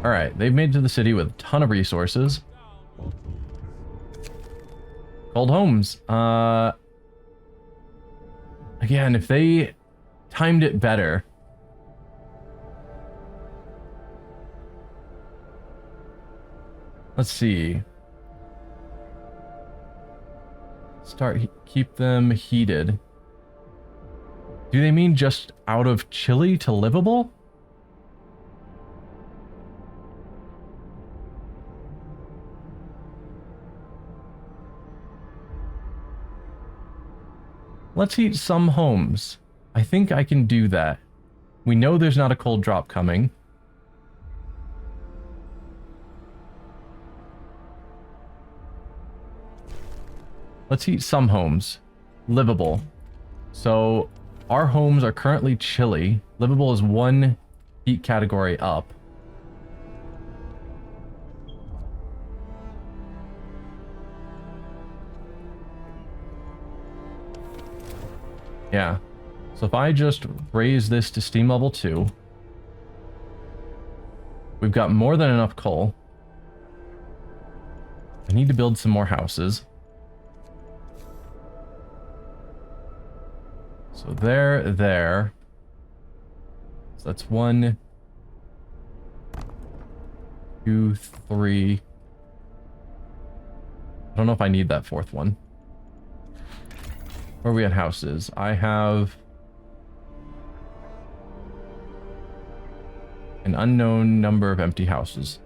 Alright, they've made it to the city with a ton of resources. Cold homes. Again, if they timed it better. Let's see. Keep them heated. Do they mean just out of chilly to livable? Let's heat some homes. I think I can do that. We know there's not a cold drop coming. Let's heat some homes. Livable. So, our homes are currently chilly. Livable is one heat category up. Yeah. So if I just raise this to steam level 2, we've got more than enough coal. I need to build some more houses. So there. So that's 1, 2, 3. I don't know if I need that fourth one. Where are we at houses? I have an unknown number of empty houses.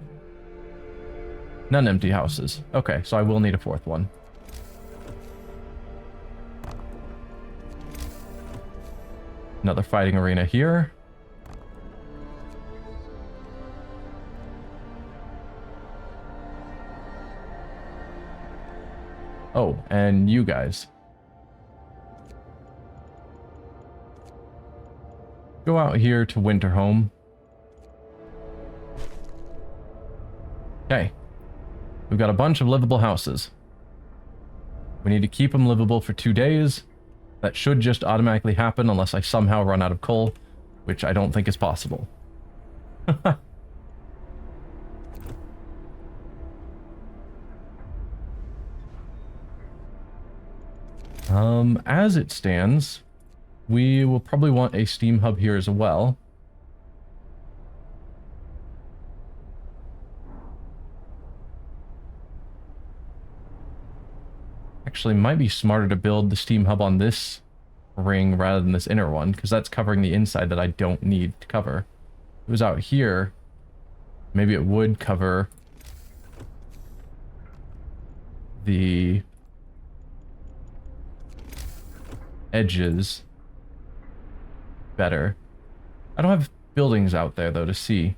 None empty houses. Okay, so I will need a fourth one. Another fighting arena here. Oh, and you guys. Go out here to Winterhome. Okay. We've got a bunch of livable houses. We need to keep them livable for 2 days. That should just automatically happen unless I somehow run out of coal, which I don't think is possible. As it stands, we will probably want a steam hub here as well. Actually, might be smarter to build the steam hub on this ring rather than this inner one, because that's covering the inside that I don't need to cover. If it was out here, maybe it would cover the edges better. I don't have buildings out there, though, to see.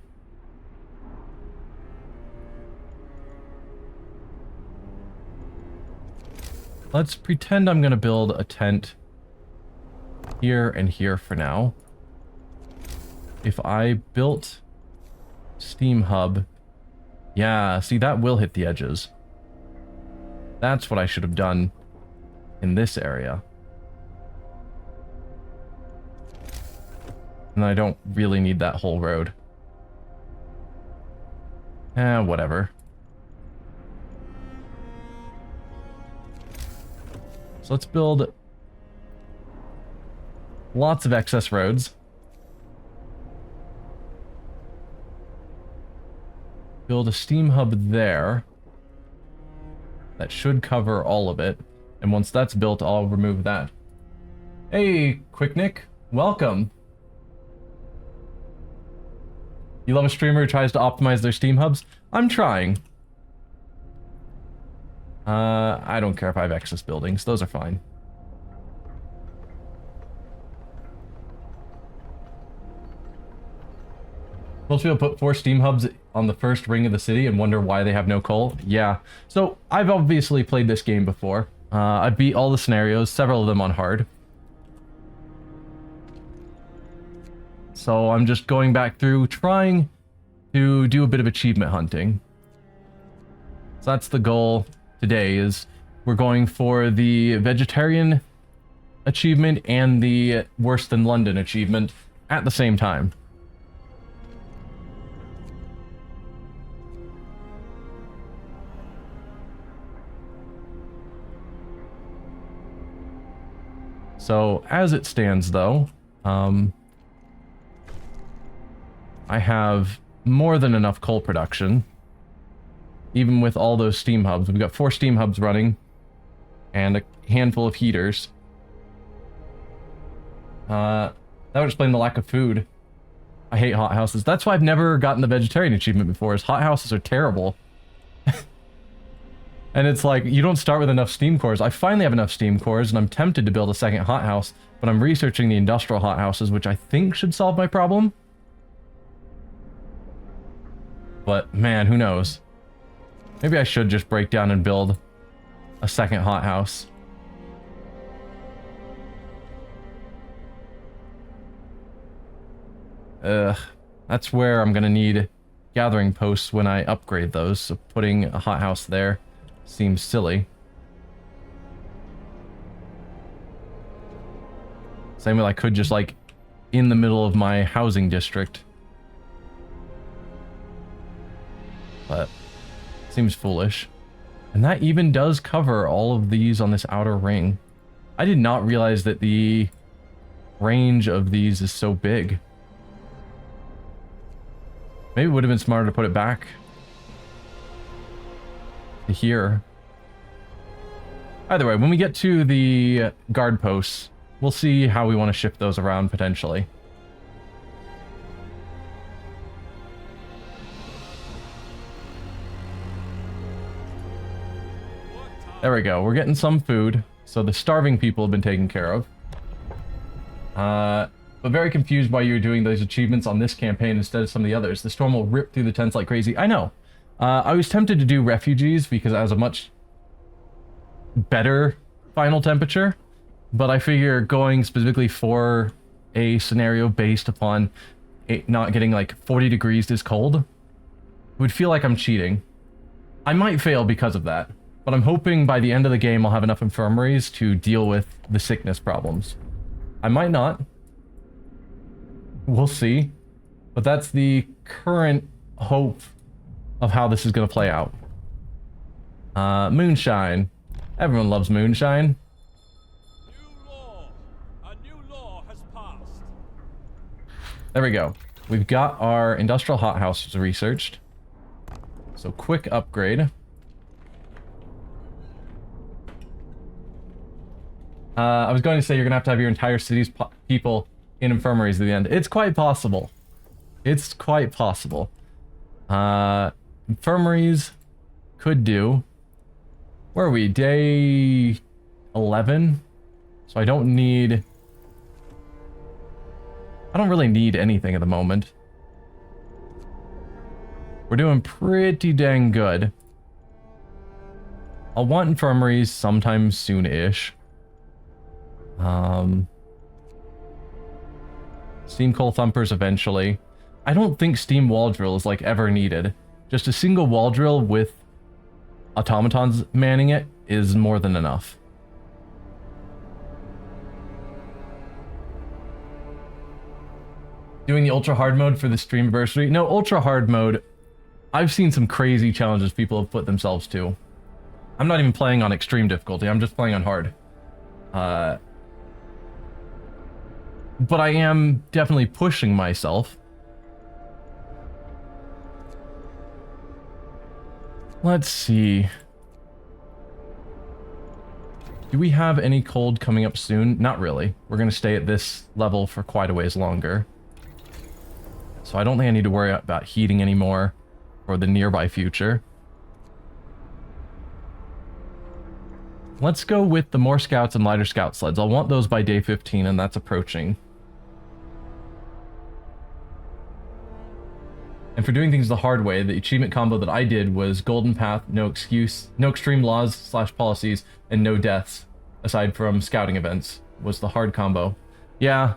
Let's pretend I'm going to build a tent here and here for now. If I built steam hub... Yeah, see, that will hit the edges. That's what I should have done in this area. And I don't really need that whole road. Whatever. So let's build lots of excess roads. Build a steam hub there. That should cover all of it. And once that's built, I'll remove that. Hey, Quick Nick. Welcome. You love a streamer who tries to optimize their steam hubs? I'm trying. I don't care if I have excess buildings. Those are fine. Most people put 4 steam hubs on the first ring of the city and wonder why they have no coal. Yeah. So, I've obviously played this game before. I beat all the scenarios, several of them on hard. So I'm just going back through, trying to do a bit of achievement hunting. So that's the goal today, is we're going for the vegetarian achievement and the worse than London achievement at the same time. So, as it stands, though, I have more than enough coal production. Even with all those steam hubs. We've got 4 steam hubs running. And a handful of heaters. That would explain the lack of food. I hate hothouses. That's why I've never gotten the vegetarian achievement before, is hothouses are terrible. And it's like, you don't start with enough steam cores. I finally have enough steam cores, and I'm tempted to build a second hothouse, but I'm researching the industrial hothouses, which I think should solve my problem. But, man, who knows? Maybe I should just break down and build a second hothouse. That's where I'm gonna need gathering posts when I upgrade those, so putting a hothouse there seems silly. Same way I could just, like, in the middle of my housing district. But seems foolish. And that even does cover all of these on this outer ring. I did not realize that the range of these is so big. Maybe it would have been smarter to put it back to here. Either way, when we get to the guard posts, we'll see how we want to shift those around potentially. There we go. We're getting some food. So the starving people have been taken care of. But very confused why you're doing those achievements on this campaign instead of some of the others. The storm will rip through the tents like crazy. I know. I was tempted to do refugees because it has a much better final temperature. But I figure going specifically for a scenario based upon it not getting like 40 degrees this cold would feel like I'm cheating. I might fail because of that. But I'm hoping by the end of the game I'll have enough infirmaries to deal with the sickness problems. I might not. We'll see. But that's the current hope of how this is going to play out. Moonshine. Everyone loves moonshine. A new law has passed. There we go. We've got our industrial hothouses researched. So quick upgrade. I was going to say you're going to have your entire city's people in infirmaries at the end. It's quite possible. It's quite possible. Infirmaries could do. Where are we? Day 11? So I don't really need anything at the moment. We're doing pretty dang good. I'll want infirmaries sometime soon-ish. Steam coal thumpers eventually. I don't think steam wall drill is like ever needed. Just a single wall drill with automatons manning it is more than enough. Doing the ultra hard mode for the stream anniversary? No, ultra hard mode. I've seen some crazy challenges people have put themselves to. I'm not even playing on extreme difficulty. I'm just playing on hard. But I am definitely pushing myself. Let's see. Do we have any cold coming up soon? Not really. We're going to stay at this level for quite a ways longer. So I don't think I need to worry about heating anymore for the nearby future. Let's go with the more scouts and lighter scout sleds. I'll want those by day 15, and that's approaching. And for doing things the hard way, the achievement combo that I did was golden path, no excuse, no extreme laws / policies, and no deaths, aside from scouting events, was the hard combo. Yeah.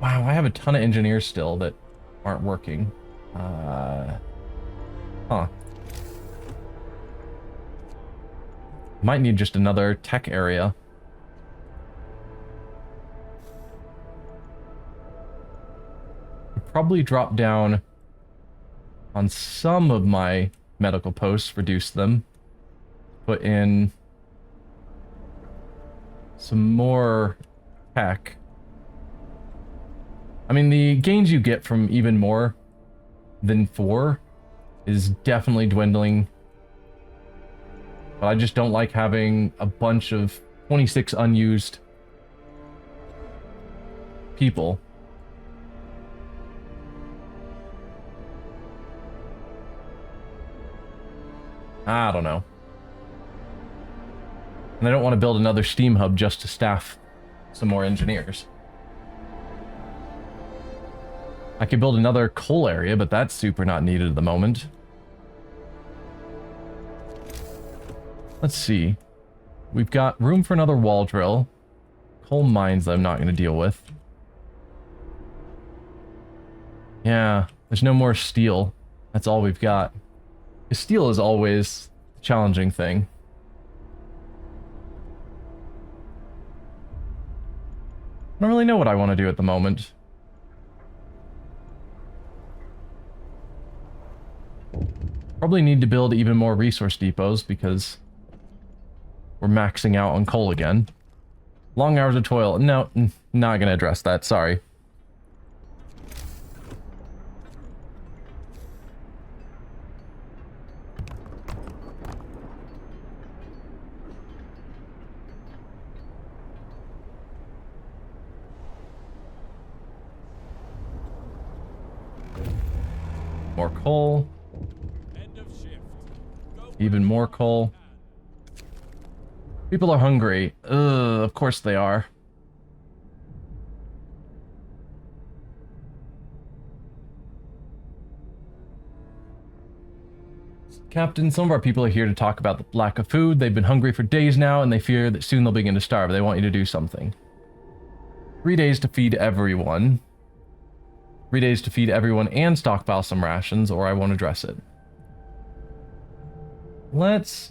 Wow, I have a ton of engineers still that aren't working. Huh. Might need just another tech area. Probably drop down on some of my medical posts, reduce them. put in some more tech. I mean, the gains you get from even more than 4 is definitely dwindling. But I just don't like having a bunch of 26 unused people. I don't know. And I don't want to build another Steam hub just to staff some more engineers. I could build another coal area, but that's super not needed at the moment. Let's see. We've got room for another wall drill. Coal mines I'm not going to deal with. Yeah, there's no more steel. That's all we've got. Steel is always a challenging thing. I don't really know what I want to do at the moment. Probably need to build even more resource depots because we're maxing out on coal again. Long hours of toil. No, not going to address that. Sorry. More coal. End of shift. Go Even more coal. People are hungry. Ugh, of course they are. Captain, some of our people are here to talk about the lack of food. They've been hungry for days now, and they fear that soon they'll begin to starve. They want you to do something. 3 days to feed everyone. 3 days to feed everyone and stockpile some rations, or I won't address it. Let's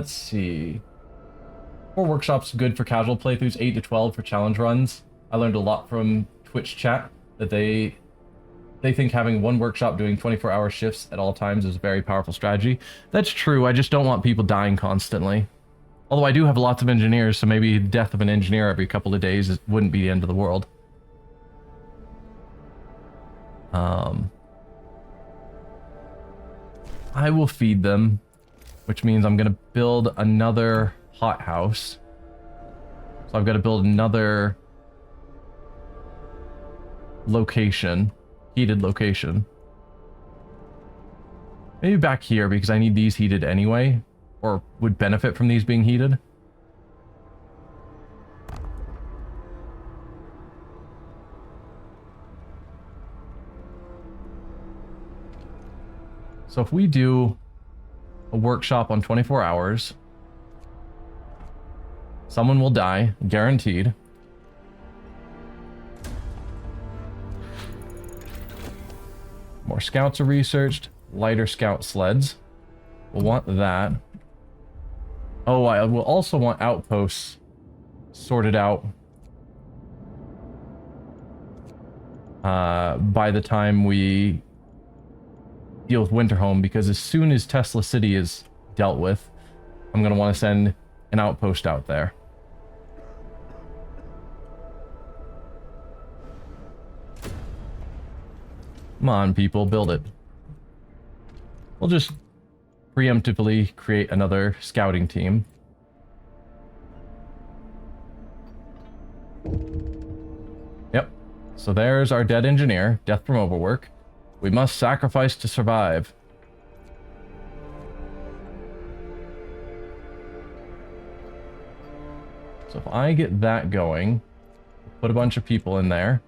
see. 4 workshops good for casual playthroughs, 8 to 12 for challenge runs. I learned a lot from Twitch chat that they think having 1 workshop doing 24-hour shifts at all times is a very powerful strategy. That's true, I just don't want people dying constantly. Although I do have lots of engineers, so maybe the death of an engineer every couple of days wouldn't be the end of the world. I will feed them, which means I'm going to build another hothouse. So I've got to build another location, heated location. Maybe back here because I need these heated anyway, or would benefit from these being heated. So if we do a workshop on 24 hours, someone will die, guaranteed. More scouts are researched, lighter scout sleds. We'll want that. Oh, I will also want outposts sorted out by the time we deal with Winterhome, because as soon as Tesla City is dealt with, I'm going to want to send an outpost out there. Come on, people, build it. We'll just preemptively create another scouting team. Yep. So there's our dead engineer, death from overwork. We must sacrifice to survive. So if I get that going, put a bunch of people in there,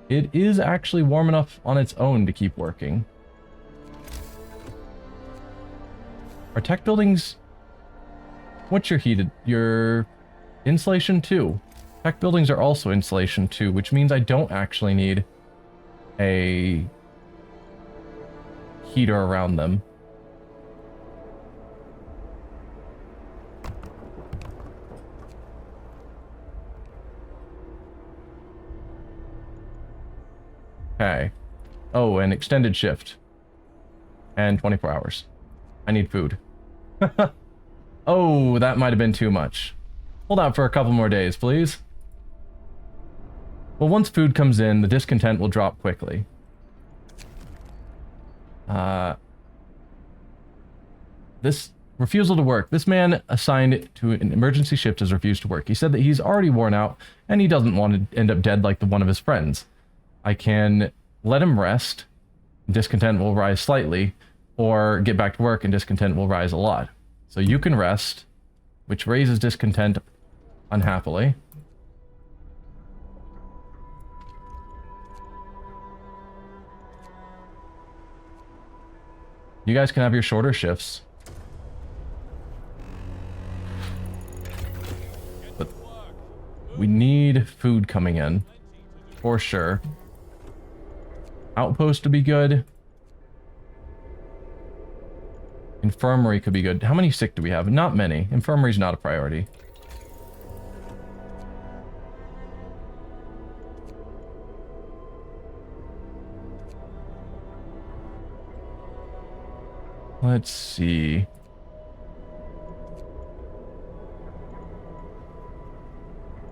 it is actually warm enough on its own to keep working. Are tech buildings... What's your heated? Your insulation 2. Tech buildings are also insulation 2, which means I don't actually need a heater around them. Okay. Oh, an extended shift. And 24 hours. I need food. Oh, that might have been too much. Hold out for a couple more days, please. Well, once food comes in, the discontent will drop quickly. This refusal to work. This man assigned to an emergency shift has refused to work. He said that he's already worn out and he doesn't want to end up dead like one of his friends. I can let him rest. Discontent will rise slightly, or get back to work and discontent will rise a lot. So you can rest, which raises discontent unhappily. You guys can have your shorter shifts. But we need food coming in, for sure. Outpost to be good. Infirmary could be good. How many sick do we have? Not many. Infirmary's not a priority. Let's see.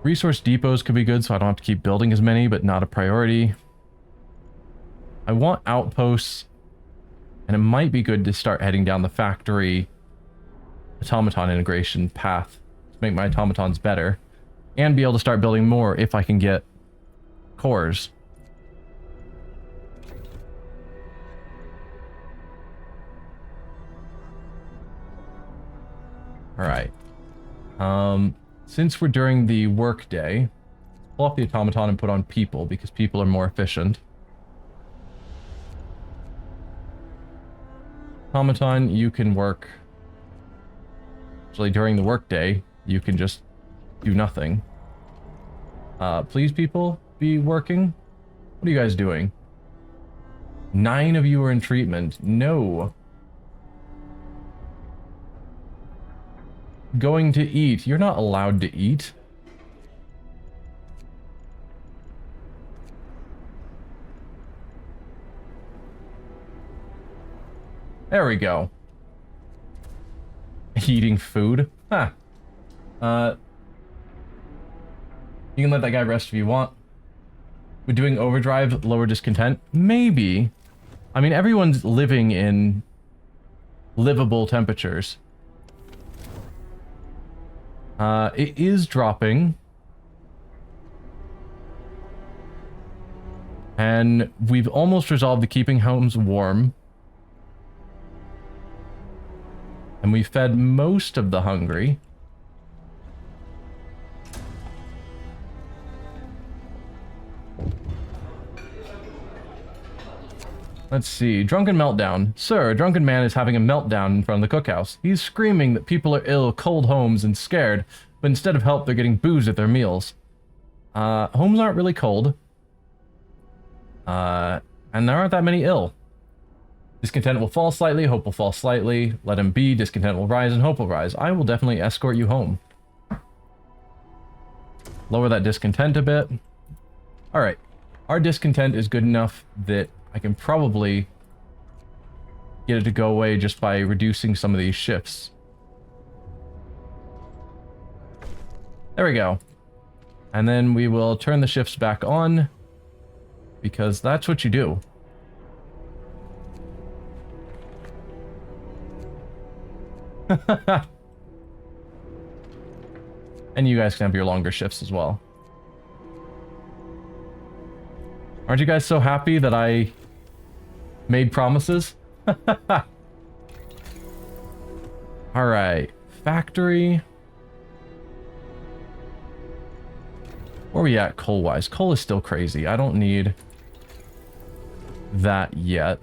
Resource depots could be good, so I don't have to keep building as many, but not a priority. I want outposts, and it might be good to start heading down the factory automaton integration path to make my automatons better, and be able to start building more if I can get cores. Alright. Since we're during the work day, pull off the automaton and put on people, because people are more efficient. Automaton, you can work... Actually, during the work day, you can just do nothing. Please, people, be working? What are you guys doing? 9 of you are in treatment. No. Going to eat. You're not allowed to eat. There we go. Eating food. Huh. You can let that guy rest if you want. Would doing overdrive lower discontent? Maybe. I mean, everyone's living in livable temperatures. It is dropping. And we've almost resolved the keeping homes warm. And we fed most of the hungry. Let's see. Drunken meltdown. Sir, a drunken man is having a meltdown in front of the cookhouse. He's screaming that people are ill, cold homes, and scared, but instead of help, they're getting booze at their meals. Homes aren't really cold. And there aren't that many ill. Discontent will fall slightly, hope will fall slightly. Let him be, discontent will rise, and hope will rise. I will definitely escort you home. Lower that discontent a bit. Alright. Our discontent is good enough that I can probably get it to go away just by reducing some of these shifts. There we go. And then we will turn the shifts back on, because that's what you do. And you guys can have your longer shifts as well. Aren't you guys so happy that I made promises? Alright. Factory. Where are we at coal-wise? Coal is still crazy. I don't need that yet.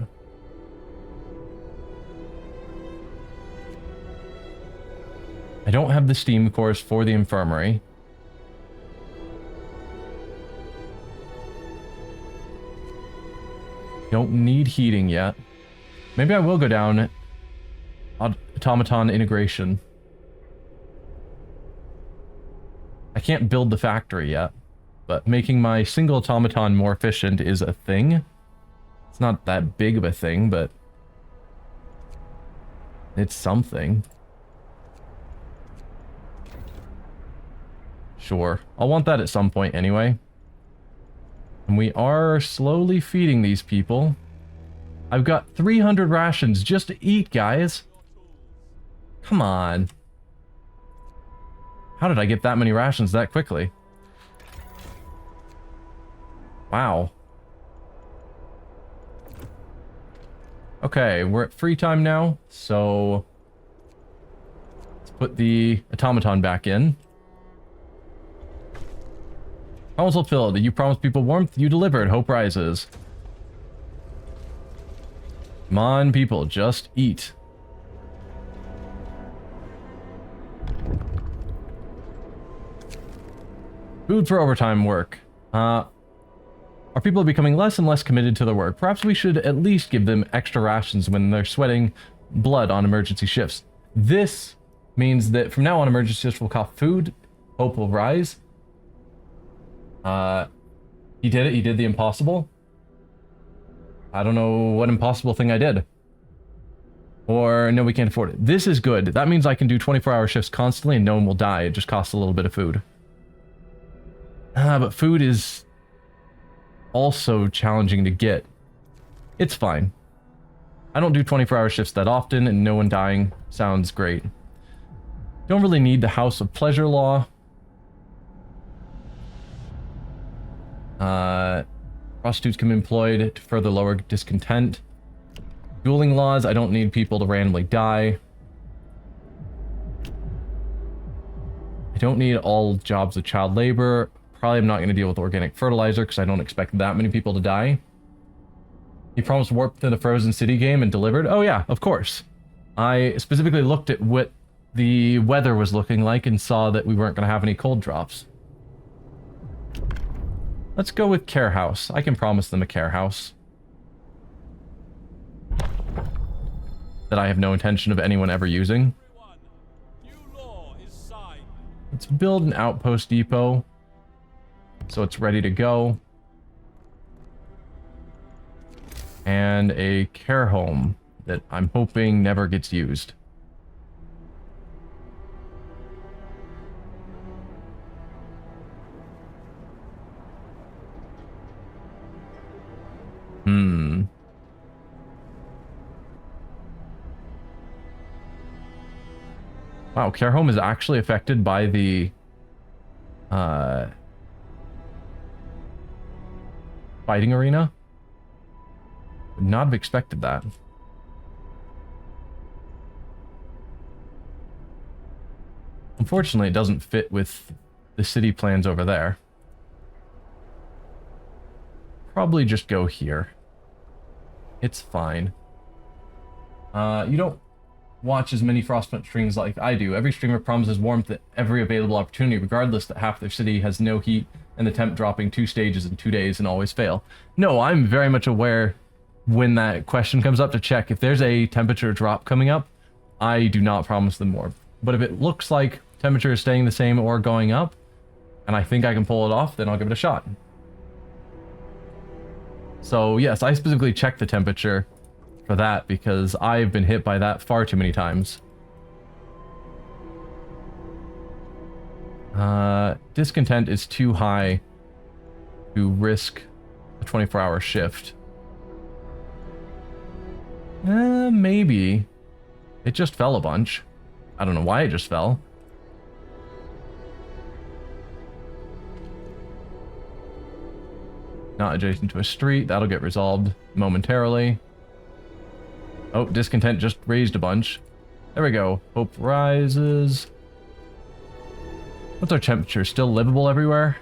I don't have the steam cores for the infirmary. Don't need heating yet. Maybe I will go down automaton integration. I can't build the factory yet, but making my single automaton more efficient is a thing. It's not that big of a thing, but it's something. Sure. I'll want that at some point anyway. And we are slowly feeding these people. I've got 300 rations just to eat, guys. Come on. How did I get that many rations that quickly? Wow. Okay, we're at free time now, so let's put the automaton back in. Promise fulfilled. You promised people warmth, you delivered. Hope rises. Come on, people, just eat. Food for overtime work. Our people are becoming less and less committed to their work. Perhaps we should at least give them extra rations when they're sweating blood on emergency shifts. This means that from now on, emergency shifts will cost food. Hope will rise. He did it. He did the impossible. I don't know what impossible thing I did. Or, no, we can't afford it. This is good. That means I can do 24-hour shifts constantly and no one will die. It just costs a little bit of food. But food is also challenging to get. It's fine. I don't do 24-hour shifts that often, and no one dying sounds great. Don't really need the House of Pleasure law. Prostitutes can be employed to further lower discontent. Dueling laws, I don't need people to randomly die. I don't need all jobs of child labor. Probably I'm not going to deal with organic fertilizer because I don't expect that many people to die. He promised warp to the Frozen City game and delivered. Oh yeah, of course. I specifically looked at what the weather was looking like and saw that we weren't going to have any cold drops. Let's go with Care House. I can promise them a Care House. That I have no intention of anyone ever using. New law is signed. Let's build an outpost depot. So it's ready to go. And a care home that I'm hoping never gets used. Wow, care home is actually affected by the fighting arena. Would not have expected that. Unfortunately, it doesn't fit with the city plans over there. Probably just go here. It's fine. You don't watch as many Frostpunk streams like I do. Every streamer promises warmth at every available opportunity, regardless that half their city has no heat and the temp dropping 2 stages in 2 days and always fail. No, I'm very much aware when that question comes up to check. If there's a temperature drop coming up, I do not promise them more. But if it looks like temperature is staying the same or going up, and I think I can pull it off, then I'll give it a shot. So yes, I specifically check the temperature for that because I've been hit by that far too many times. Discontent is too high to risk a 24-hour shift. Maybe. It just fell a bunch. I don't know why it just fell. Not adjacent to a street. That'll get resolved momentarily. Oh, discontent just raised a bunch. There we go. Hope rises. What's our temperature? Still livable everywhere?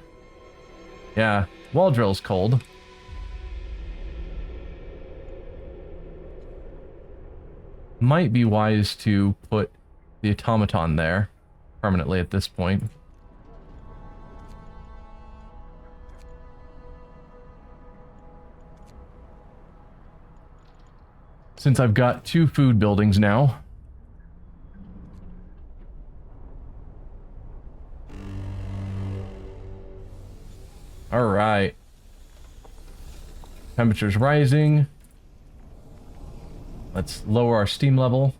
Yeah. Wall drill's cold. Might be wise to put the automaton there permanently at this point. Since I've got 2 food buildings now. Alright. Temperature's rising. Let's lower our steam level.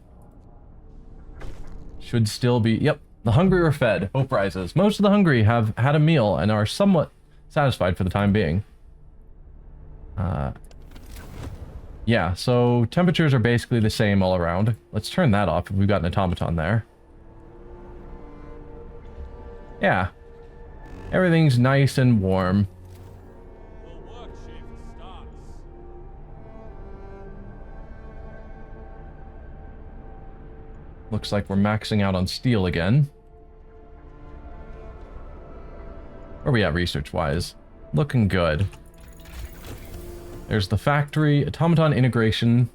Should still be... Yep, The hungry are fed. Hope rises. Most of the hungry have had a meal and are somewhat satisfied for the time being. Yeah, so temperatures are basically the same all around. Let's turn that off if we've got an automaton there. Yeah. Everything's nice and warm. The work shift starts. Looks like we're maxing out on steel again. Where are we at research-wise? Looking good. There's the factory, automaton integration.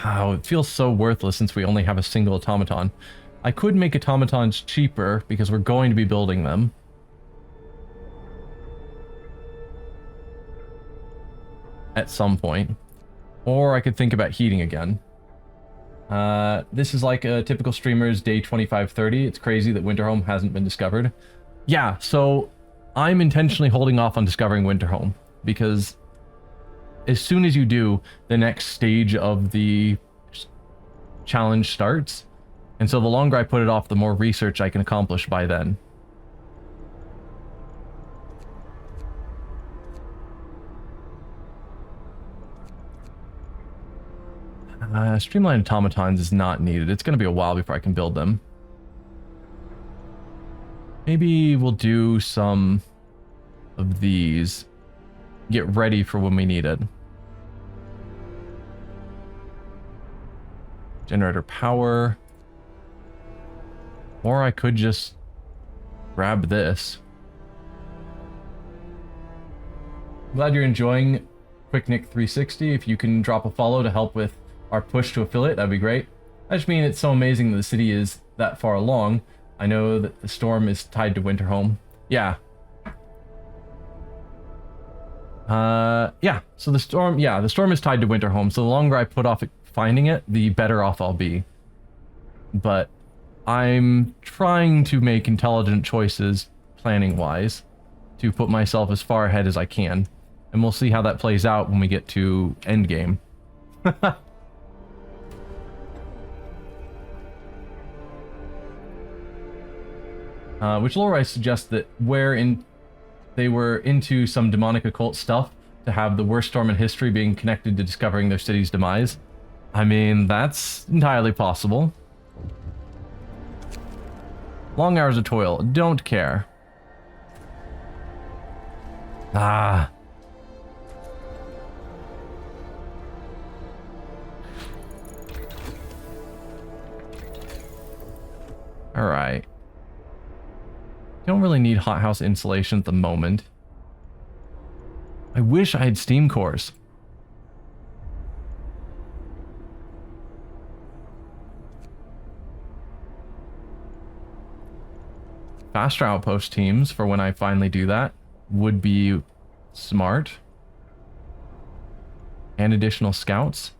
Oh, it feels so worthless since we only have a single automaton. I could make automatons cheaper because we're going to be building them. At some point. Or I could think about heating again. This is like a typical streamer's day 25-30. It's crazy that Winterhome hasn't been discovered. Yeah, so I'm intentionally holding off on discovering Winterhome because as soon as you do, the next stage of the challenge starts. And so the longer I put it off, the more research I can accomplish by then. Streamlined automatons is not needed. It's going to be a while before I can build them. Maybe we'll do some of these. Get ready for when we need it. Generator power. Or I could just grab this. Glad you're enjoying QuickNick360. If you can drop a follow to help with our push to affiliate, that'd be great. I just mean it's so amazing that the city is that far along. I know that the storm is tied to Winterhome. Yeah. Yeah, so the storm is tied to Winterhome, so the longer I put off finding it, the better off I'll be. But I'm trying to make intelligent choices, planning-wise, to put myself as far ahead as I can. And we'll see how that plays out when we get to endgame. Which lore suggests that they were into some demonic occult stuff to have the worst storm in history being connected to discovering their city's demise. I mean, that's entirely possible. Long hours of toil. Don't care. Ah. Alright. Don't really need hothouse insulation at the moment. I wish I had steam cores. Faster outpost teams for when I finally do that would be smart. And additional scouts.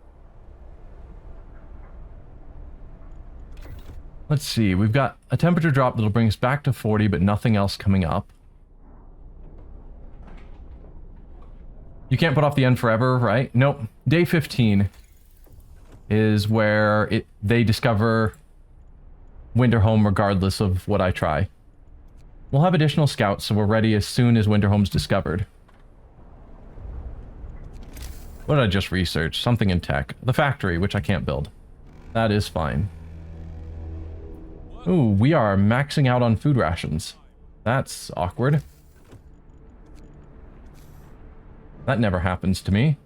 Let's see, we've got a temperature drop that'll bring us back to 40, but nothing else coming up. You can't put off the end forever, right? Nope. Day 15 is where they discover Winterhome regardless of what I try. We'll have additional scouts, so we're ready as soon as Winterhome's discovered. What did I just research? Something in tech. The factory, which I can't build. That is fine. Ooh, we are maxing out on food rations. That's awkward. That never happens to me.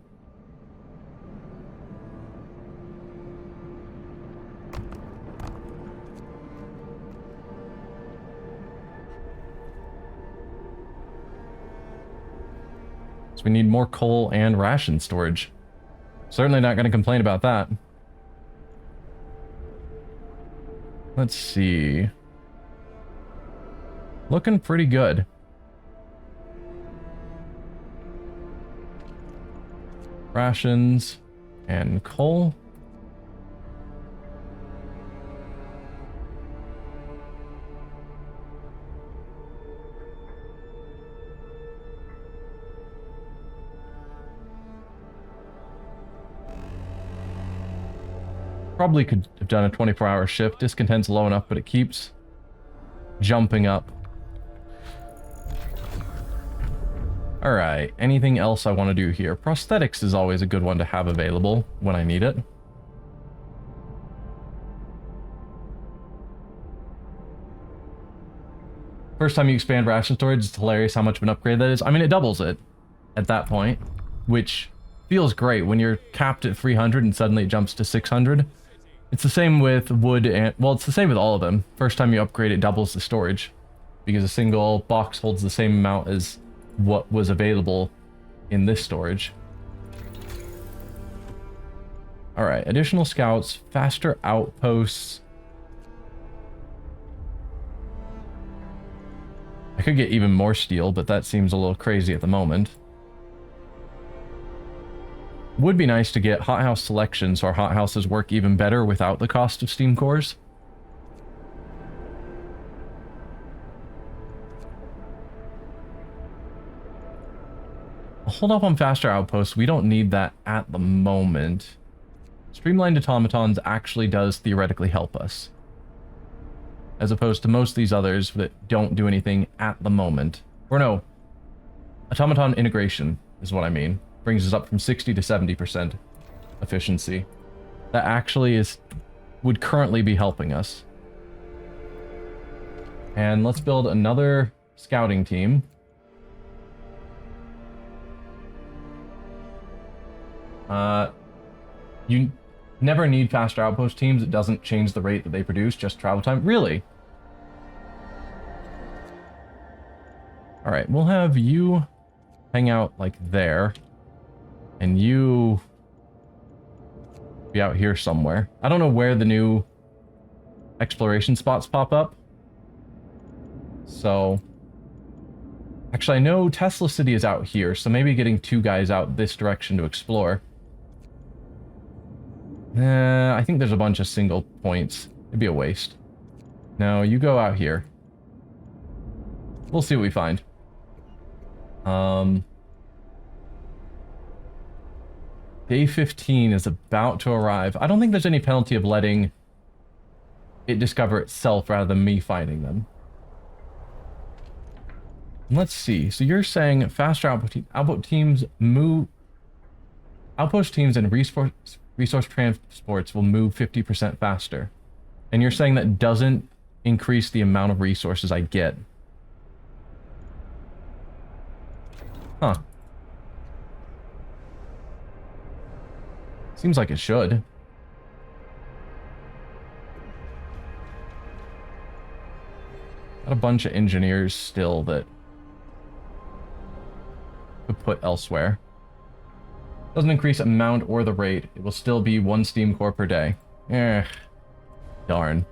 So we need more coal and ration storage. Certainly not going to complain about that. Let's see. Looking pretty good. Rations and coal. Probably could have done a 24-hour shift. Discontent's low enough, but it keeps. jumping up. Alright, anything else I want to do here? Prosthetics is always a good one to have available when I need it. First time you expand ration storage, it's hilarious how much of an upgrade that is. I mean, it doubles it at that point, which feels great when you're capped at 300 and suddenly it jumps to 600. It's the same with wood and, well, it's the same with all of them. First time you upgrade, it doubles the storage because a single box holds the same amount as what was available in this storage. Alright, additional scouts, faster outposts. I could get even more steel, but that seems a little crazy at the moment. Would be nice to get hothouse selection so our hothouses work even better without the cost of steam cores. I'll hold off on faster outposts. We don't need that at the moment. Streamlined automatons actually does theoretically help us, as opposed to most of these others that don't do anything at the moment. Or no, automaton integration is what I mean. Brings us up from 60 to 70% efficiency. That actually would currently be helping us. And let's build another scouting team. You never need faster outpost teams. It doesn't change the rate that they produce, just travel time. Really? Alright, we'll have you hang out like there. And you be out here somewhere. I don't know where the new exploration spots pop up. So, actually I know Tesla City is out here, so maybe getting 2 guys out this direction to explore. I think there's a bunch of single points. It'd be a waste. No, you go out here. We'll see what we find. Day 15 is about to arrive. I don't think there's any penalty of letting it discover itself rather than me finding them. Let's see. So you're saying faster outpost teams move... Outpost teams and resource transports will move 50% faster. And you're saying that doesn't increase the amount of resources I get. Huh. Seems like it should. Got a bunch of engineers still that could put elsewhere. Doesn't increase amount or the rate. It will still be 1 steam core per day. Darn.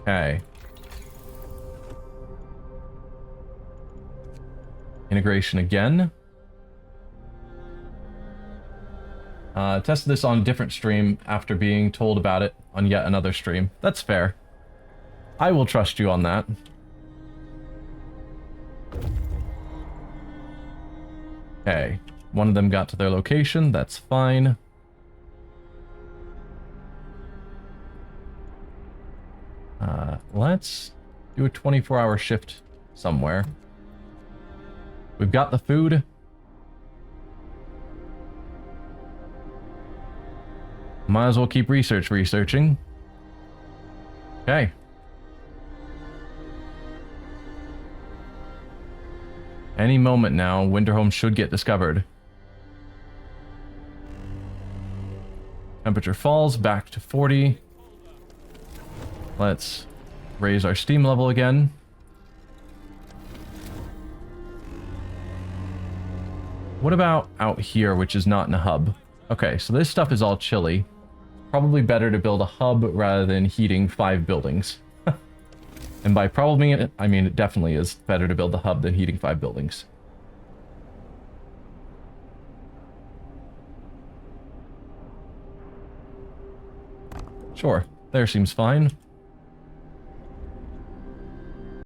Okay. Integration again. Tested this on a different stream after being told about it on yet another stream. That's fair. I will trust you on that. Okay. One of them got to their location. That's fine. Let's do a 24-hour shift somewhere. We've got the food. Might as well keep researching. Okay. Any moment now, Winterhome should get discovered. Temperature falls back to 40. Let's raise our steam level again. What about out here, which is not in a hub? Okay, so this stuff is all chilly. Probably better to build a hub rather than heating 5 buildings. And by probably, I mean it definitely is better to build the hub than heating 5 buildings. Sure, there seems fine.